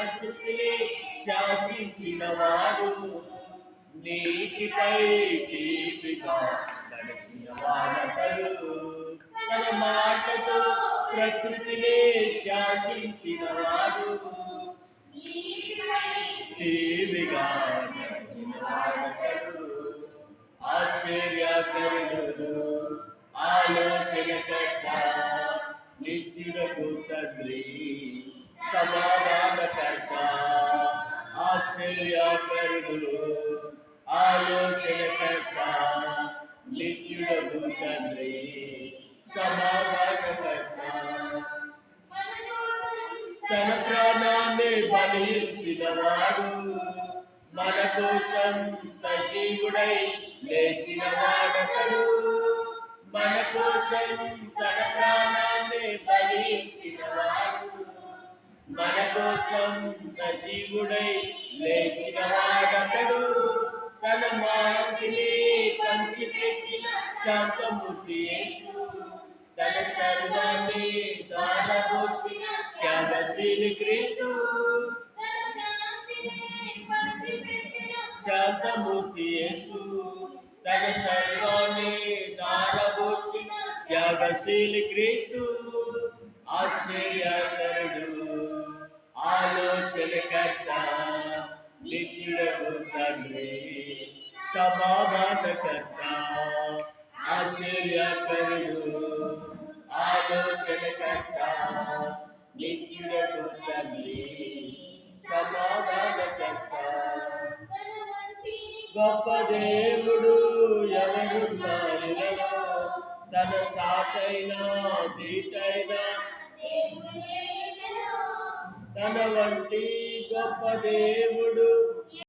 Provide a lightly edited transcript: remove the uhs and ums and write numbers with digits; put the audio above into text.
ప్రకృతిని శాసించినవాడు, నీటిపై తీపిగా నడిచిన వాడతడు. తన మాటతో ప్రకృతిని శాసించినవాడు, తీవిగా నడిచిన వాడతడు. ఆశ్చర్యకరుడు, ఆలోచనకర్త, నిత్యుడకు తండ్రి, సమాధానకర్త. ఆశ్చర్యకరుడు, ఆలోచనకర్త, నిత్యుడకు తండ్రి, సమాధానకర్త. తన ప్రాణాన్ని బలించినవాడు, మన కోసం సజీవుడై లేచిన వాడతడు. మన కోసం తన ప్రాణాన్ని బలించినవాడు, మన కోసం సజీవుడై లేచిన వాడతడు. తన మాటిని పంచిపెట్టిన శాంతమూర్తి యేసు, తన సర్వాన్ని దారబోసిన త్యాగశీలి క్రీస్తు. శాంతమూర్తి యేసు, తన సర్వాన్ని దారబోసిన త్యాగశీలి క్రీస్తు. ఆశ్చర్యకరుడు, ఆలోచనకర్త, నిత్యుడకు తండ్రి, సమాధానకర్త. ఆశ్చర్యకరుడు, ఆలోచనకర్త, నిత్యుడకు తండ్రి, సమాధానకర్త. గొప్ప దేవుడు ఎవరున్నారిలో, తన సాటైనా దీటైనా తన వంటి గొప్ప దేవుడు